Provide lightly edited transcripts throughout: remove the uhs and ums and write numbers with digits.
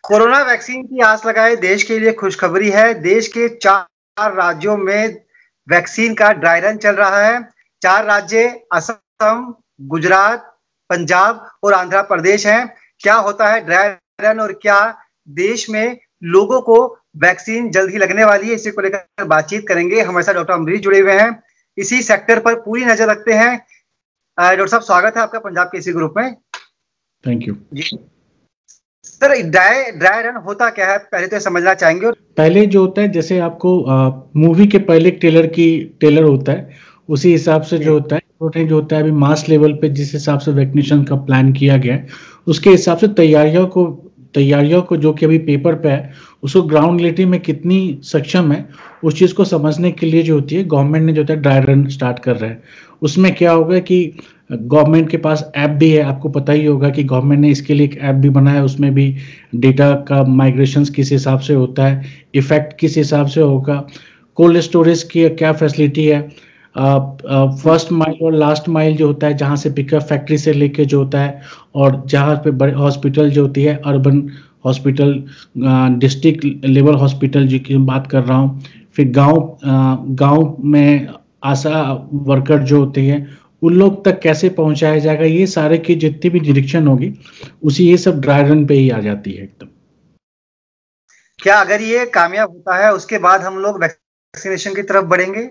Corona vaccine की आस लगाए देश के लिए खुशखबरी है। देश के 4 राज्यों में वैक्सीन का ड्राई रन चल रहा है। 4 राज्य असम, गुजरात, पंजाब और आंध्र प्रदेश हैं। क्या होता है ड्राई रन और क्या देश में लोगों को वैक्सीन जल्द ही लगने वाली है, इसी को लेकर बातचीत करेंगे। हमारे साथ डॉक्टर अमरीश जुड़े हुए हैं, इसी सेक्टर पर पूरी नजर रखते हैं। डॉक्टर साहब, स्वागत है आपका पंजाब के इसी ग्रुप में। Thank you sir. Dry run होता क्या है, पहले तो समझना चाहेंगे। पहले जो होता है, जैसे आपको मूवी के पहले टेलर होता है, उसी हिसाब से जो होता है जो होता है अभी मास लेवल पे जिस हिसाब से वैक्सीनेशन का प्लान किया गया है, उसके हिसाब से तैयारियों को जो कि अभी पेपर पे है, उसको ग्राउंड रियलिटी में कितनी सक्षम है उस चीज को समझने के लिए जो होती है गवर्नमेंट ने जो होता है ड्राई रन स्टार्ट कर रहा है। उसमें क्या होगा कि गवर्नमेंट के पास ऐप भी है, आपको पता ही होगा कि गवर्नमेंट ने इसके लिए एक ऐप भी बनाया, उसमें भी डेटा का माइग्रेशन किस हिसाब से होता है, इफेक्ट किस हिसाब से होगा, कोल्ड स्टोरेज की क्या फैसिलिटी है, फर्स्ट माइल और लास्ट माइल जो होता है जहां से पिकअप फैक्ट्री से लेके जो होता है, और जहां पे बड़े हॉस्पिटल जो होती है urban hospital, district level hospital जी की बात कर रहा हूँ, फिर गांव में आशा वर्कर जो होते हैं उन लोग तक कैसे पहुंचाया जाएगा, ये सारे की जितनी भी डिरेक्शन होगी उसी ये सब ड्राई रन पे ही आ जाती है एकदम। क्या अगर ये कामयाब होता है उसके बाद हम लोग वैक्सीनेशन की तरफ बढ़ेंगे?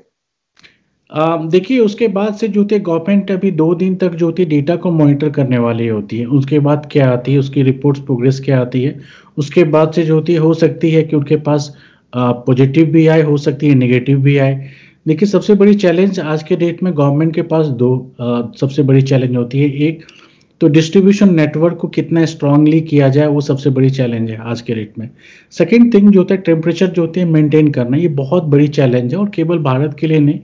देखिए, उसके बाद से जो होती है गवर्नमेंट अभी 2 दिन तक जो होती है डेटा को मॉनिटर करने वाली होती है। उसके बाद क्या आती है, उसकी रिपोर्ट्स प्रोग्रेस क्या आती है, उसके बाद से जो होती है हो सकती है कि उनके पास पॉजिटिव भी आए, हो सकती है नेगेटिव भी आए। देखिए, सबसे बड़ी चैलेंज आज के डेट में गवर्नमेंट के पास 2 सबसे बड़ी चैलेंज होती है। एक तो डिस्ट्रीब्यूशन नेटवर्क को कितना स्ट्रांगली किया जाए, वो सबसे बड़ी चैलेंज है आज के डेट में। सेकेंड थिंग जो होता है टेम्परेचर जो होती है मेंटेन करना, ये बहुत बड़ी चैलेंज है, और केवल भारत के लिए नहीं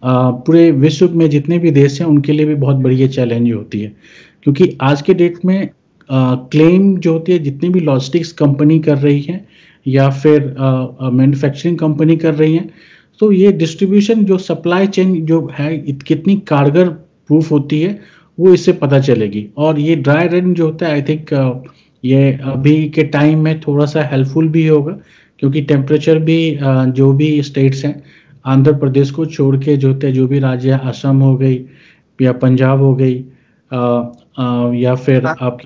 पूरे विश्व में जितने भी देश हैं उनके लिए भी बहुत बड़ी ये चैलेंज होती है। क्योंकि आज के डेट में क्लेम जो होती है जितनी भी लॉजिस्टिक्स कंपनी कर रही है या फिर मैन्युफैक्चरिंग कंपनी कर रही हैं, तो ये डिस्ट्रीब्यूशन जो सप्लाई चेन जो है कितनी कारगर प्रूफ होती है वो इससे पता चलेगी। और ये ड्राई रन जो होता है आई थिंक ये अभी के टाइम में थोड़ा सा हेल्पफुल भी होगा, क्योंकि टेम्परेचर भी जो भी स्टेट्स हैं आंध्र प्रदेश को छोड़ के जो होते हैं, जो भी राज्य, असम हो गई या पंजाब हो गई या फिर आपकी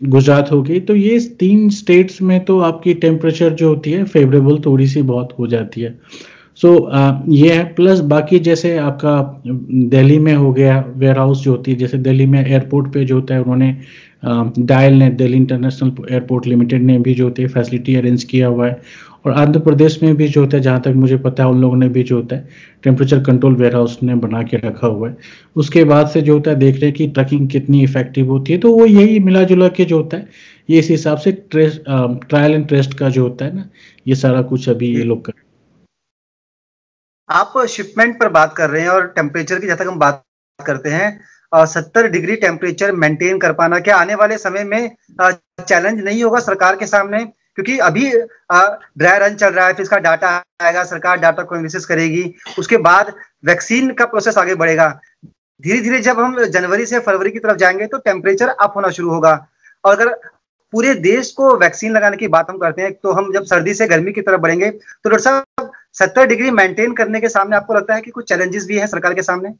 गुजरात हो गई, तो ये 3 स्टेट्स में तो आपकी टेम्परेचर जो होती है फेवरेबल थोड़ी सी बहुत हो जाती है। सो ये है। प्लस बाकी जैसे आपका दिल्ली में हो गया वेयर हाउस जो होती है, जैसे दिल्ली में एयरपोर्ट पे जो होता है उन्होंने डायल ने दिल्ली इंटरनेशनल एयरपोर्ट लिमिटेड ने भी जो होती है फैसिलिटी अरेंज किया हुआ है, और आंध्र प्रदेश में भी जो होता है जहाँ तक मुझे पता है उन लोगों ने भी जो होता है टेम्परेचर कंट्रोल वेयर हाउस ने बना के रखा हुआ है। उसके बाद से जो होता है देख रहे हैं कि ट्रैकिंग कितनी इफेक्टिव होती है, तो वो यही मिला जुला के जो होता है ये इस हिसाब से ट्रायल एंड टेस्ट का जो होता है ना, ये सारा कुछ अभी ये लोग कर। आप शिपमेंट पर बात कर रहे हैं और टेम्परेचर की, जहाँ तक हम बात करते हैं 70 डिग्री टेम्परेचर मेंटेन कर पाना क्या आने वाले समय में चैलेंज नहीं होगा सरकार के सामने? क्योंकि अभी ड्राई रन चल रहा है, फिर इसका डाटा आएगा, सरकार डाटा को एनालिसिस करेगी, उसके बाद वैक्सीन का प्रोसेस आगे बढ़ेगा। धीरे धीरे जब हम जनवरी से फरवरी की तरफ जाएंगे तो टेम्परेचर अप होना शुरू होगा, और अगर पूरे देश को वैक्सीन लगाने की बात हम करते हैं तो हम जब सर्दी से गर्मी की तरफ बढ़ेंगे, तो डॉक्टर साहब 70 डिग्री मेंटेन करने के सामने आपको लगता है कि कुछ चैलेंजेस भी हैं सरकार के सामने?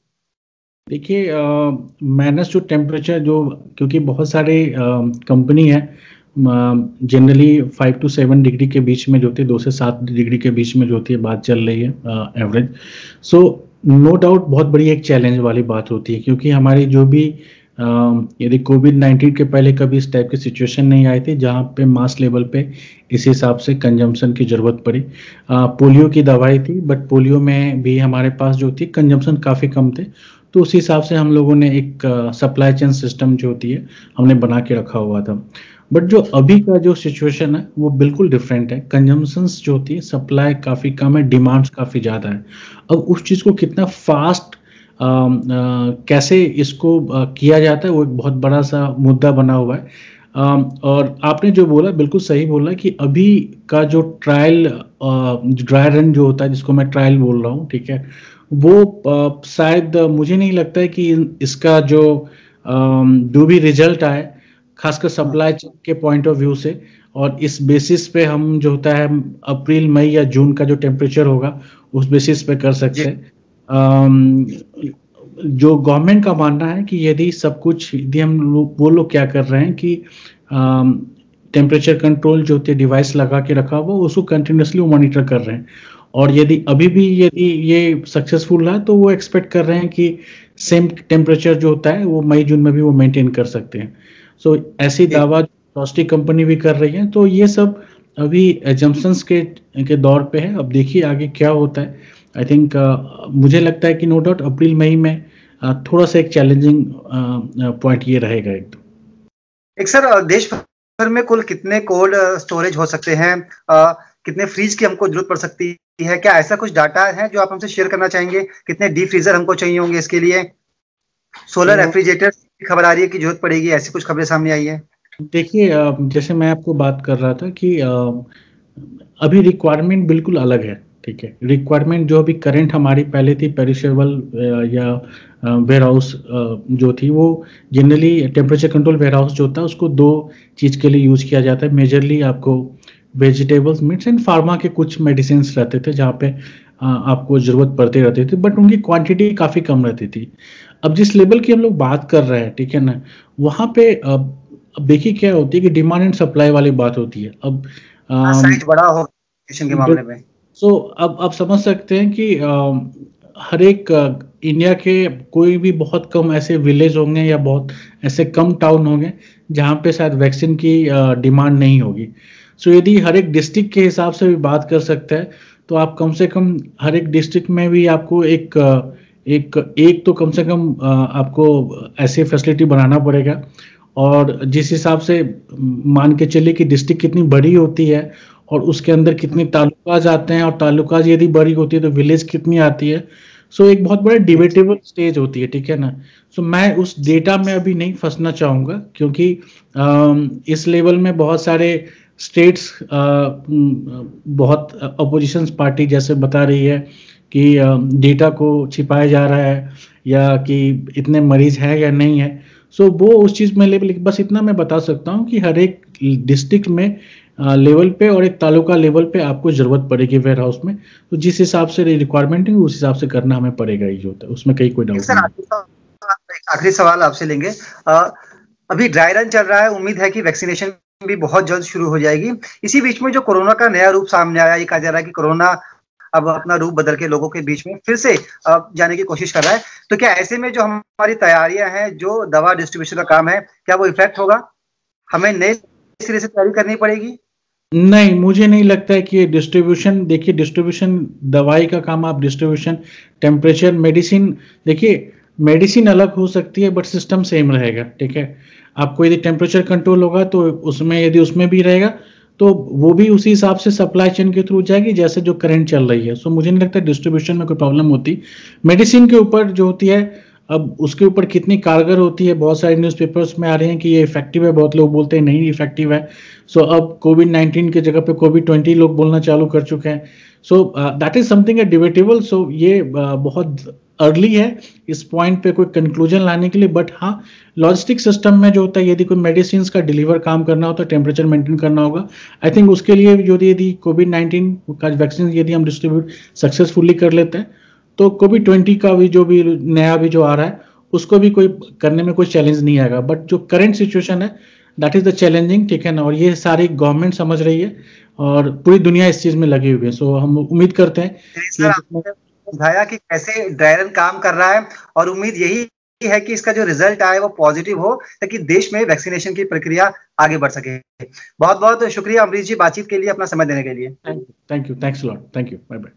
देखिए, माइनस जो टेम्परेचर जो, क्योंकि बहुत सारे कंपनी है जनरली 5 to 7 डिग्री के बीच में जो होती है, 2 से 7 डिग्री के बीच में जो होती है बात चल रही है एवरेज। सो नो डाउट बहुत बड़ी एक चैलेंज वाली बात होती है, क्योंकि हमारी जो भी यदि कोविड-19 के पहले कभी इस टाइप की सिचुएशन नहीं आई थी जहाँ पे मास लेवल पे इस हिसाब से कंजम्पशन की ज़रूरत पड़ी। पोलियो की दवाई थी, बट पोलियो में भी हमारे पास जो थी कंजम्पशन काफ़ी कम थे, तो उस हिसाब से हम लोगों ने एक सप्लाई चेन सिस्टम जो होती है हमने बना के रखा हुआ था। बट जो अभी का जो सिचुएशन है वो बिल्कुल डिफरेंट है। कंजम्पशंस जो होती है, सप्लाई काफ़ी कम है, डिमांड्स काफ़ी ज़्यादा है। अब उस चीज़ को कितना फास्ट कैसे इसको किया जाता है वो एक बहुत बड़ा सा मुद्दा बना हुआ है। और आपने जो बोला बिल्कुल सही बोला कि अभी का जो ड्राई रन जो होता है, जिसको मैं ट्रायल बोल रहा हूँ, ठीक है, वो शायद मुझे नहीं लगता है कि इसका जो भी रिजल्ट आए खासकर सप्लाई चेन के पॉइंट ऑफ व्यू से, और इस बेसिस पे हम जो होता है अप्रैल मई या जून का जो टेम्परेचर होगा उस बेसिस पे कर सकते हैं। जो गवर्नमेंट का मानना है कि यदि सब कुछ, यदि हम वो लोग क्या कर रहे हैं कि टेम्परेचर कंट्रोल जो होते डिवाइस लगा के रखा हुआ उसको कंटिन्यूसली मॉनिटर कर रहे हैं, और यदि अभी भी यदि ये सक्सेसफुल रहा तो वो एक्सपेक्ट कर रहे हैं कि सेम टेम्परेचर जो होता है वो मई जून में भी वो मेंटेन कर सकते हैं। सो ऐसी दावा प्लास्टिक कंपनी भी कर रही है। तो ये सब अभी एजम्पशंस के दौर पे है। अब देखिए आगे क्या होता है। आई थिंक मुझे लगता है कि नो डाउट अप्रैल मई में थोड़ा सा एक चैलेंजिंग पॉइंट ये रहेगा। एक सर, देश भर में कुल कितने कोल्ड स्टोरेज हो सकते हैं, कितने फ्रीज की हमको जरूरत पड़ सकती है? क्या ऐसा कुछ डाटा है जो आप हमसे शेयर करना चाहेंगे? कितने डीप फ्रीजर हमको चाहिए होंगे इसके लिए? सोलर रेफ्रिजरेटर की खबर आ रही है कि जरूरत पड़ेगी, ऐसी कुछ खबरें सामने आई है। देखिए जैसे मैं आपको बात कर रहा था कि अभी रिक्वायरमेंट बिल्कुल अलग है। ठीक है, रिक्वायरमेंट जो अभी करंट हमारी पहले थी पेरिशेबल या वेयर हाउस जो थी, वो generally temperature control warehouse जो होता है उसको दो चीज़ के लिए यूज़ किया जाता है। मेजरली आपको वेजिटेबल्स, मीट्स एंड फार्मा के कुछ मेडिसिन रहते थे जहाँ पे आपको ज़रूरत पड़ती रहती थी, बट उनकी क्वांटिटी काफ़ी कम रहती थी। अब जिस लेवल की हम लोग बात कर रहे हैं, ठीक है ना, वहाँ पे अब देखिए क्या होती है कि डिमांड एंड सप्लाई वाली बात होती है। अब साइज बड़ा हो के मामले में, सो अब आप समझ सकते हैं कि हर एक इंडिया के कोई भी बहुत कम ऐसे विलेज होंगे या बहुत ऐसे कम टाउन होंगे जहाँ पे शायद वैक्सीन की डिमांड नहीं होगी। सो यदि हर एक डिस्ट्रिक्ट के हिसाब से भी बात कर सकते हैं तो आप कम से कम हर एक डिस्ट्रिक्ट में भी आपको एक तो कम से कम आपको ऐसी फैसिलिटी बनाना पड़ेगा। और जिस हिसाब से मान के चलिए कि डिस्ट्रिक्ट कितनी बड़ी होती है और उसके अंदर कितने तालुकाज आते हैं, और तालुकाज यदि बड़ी होती है तो विलेज कितनी आती है। सो एक बहुत बड़ा डिबेटेबल स्टेज होती है, ठीक है ना। सो मैं उस डेटा में अभी नहीं फंसना चाहूँगा क्योंकि इस लेवल में बहुत सारे स्टेट्स बहुत अपोजिशन पार्टी जैसे बता रही है कि डेटा को छिपाया जा रहा है या कि इतने मरीज है या नहीं है। सो वो उस चीज़ में लेवल, बस इतना मैं बता सकता हूँ कि हर एक डिस्ट्रिक्ट में लेवल पे और एक तालुका लेवल पे आपको ज़रूरत पड़ेगी वेयर हाउस में। तो जिस हिसाब से रिक्वायरमेंट है उस हिसाब से करना हमें पड़ेगा ही, जो होता है उसमें कहीं कोई डाउट नहीं। आखिरी सवाल आपसे लेंगे। अभी ड्राई रन चल रहा है, उम्मीद है कि वैक्सीनेशन भी बहुत जल्द शुरू हो जाएगी। इसी बीच में जो कोरोना का नया रूप सामने आया, ये कहा जा रहा है कि कोरोना अब अपना रूप बदल के लोगों के बीच में फिर से जाने की कोशिश कर रहा है। तो क्या ऐसे में जो हमारी तैयारियां हैं, जो दवा डिस्ट्रीब्यूशन का काम है, क्या वो इफेक्ट होगा? हमें नए सिरे से तैयारी करनी पड़ेगी? नहीं, मुझे नहीं लगता है कि डिस्ट्रीब्यूशन, देखिए डिस्ट्रीब्यूशन दवाई का काम, आप डिस्ट्रीब्यूशन टेम्परेचर मेडिसिन, देखिए मेडिसिन अलग हो सकती है बट सिस्टम सेम रहेगा। ठीक है, आपको यदि टेम्परेचर कंट्रोल होगा तो उसमें यदि उसमें भी रहेगा तो वो भी उसी हिसाब से सप्लाई चेन के थ्रू जाएगी जैसे जो करंट चल रही है। सो मुझे नहीं लगता डिस्ट्रीब्यूशन में कोई प्रॉब्लम होती। मेडिसिन के ऊपर जो होती है, अब उसके ऊपर कितनी कारगर होती है, बहुत सारे न्यूज़पेपर्स में आ रहे हैं कि ये इफेक्टिव है, बहुत लोग बोलते हैं नहीं इफेक्टिव है। सो अब कोविड-19 की जगह पे कोविड-20 लोग बोलना चालू कर चुके हैं। So that is something a debatable. So ये बहुत अर्ली है इस पॉइंट पे कोई कंक्लूजन लाने के लिए। बट हाँ, लॉजिस्टिक सिस्टम में जो होता है, यदि कोई मेडिसिन का डिलीवर काम करना हो तो टेम्परेचर मेंटेन करना होगा। आई थिंक उसके लिए जो यदि कोविड-19 का वैक्सीन यदि हम डिस्ट्रीब्यूट सक्सेसफुली कर लेते हैं तो कोविड-20 का भी जो भी नया भी जो आ रहा है उसको भी कोई करने में कोई चैलेंज नहीं आएगा। बट जो करंट सिचुएशन है दैट इज द चैलेंजिंग, ठीक है ना। और ये सारी गवर्नमेंट समझ रही है और पूरी दुनिया इस चीज में लगी हुई है। सो हम उम्मीद करते हैं कि समझाया कि कैसे ड्राई रन काम कर रहा है, और उम्मीद यही है कि इसका जो रिजल्ट आए वो पॉजिटिव हो ताकि देश में वैक्सीनेशन की प्रक्रिया आगे बढ़ सके। बहुत बहुत शुक्रिया अमरीश जी, बातचीत के लिए, अपना समय देने के लिए। Thank you, thanks a lot, thank you, bye bye.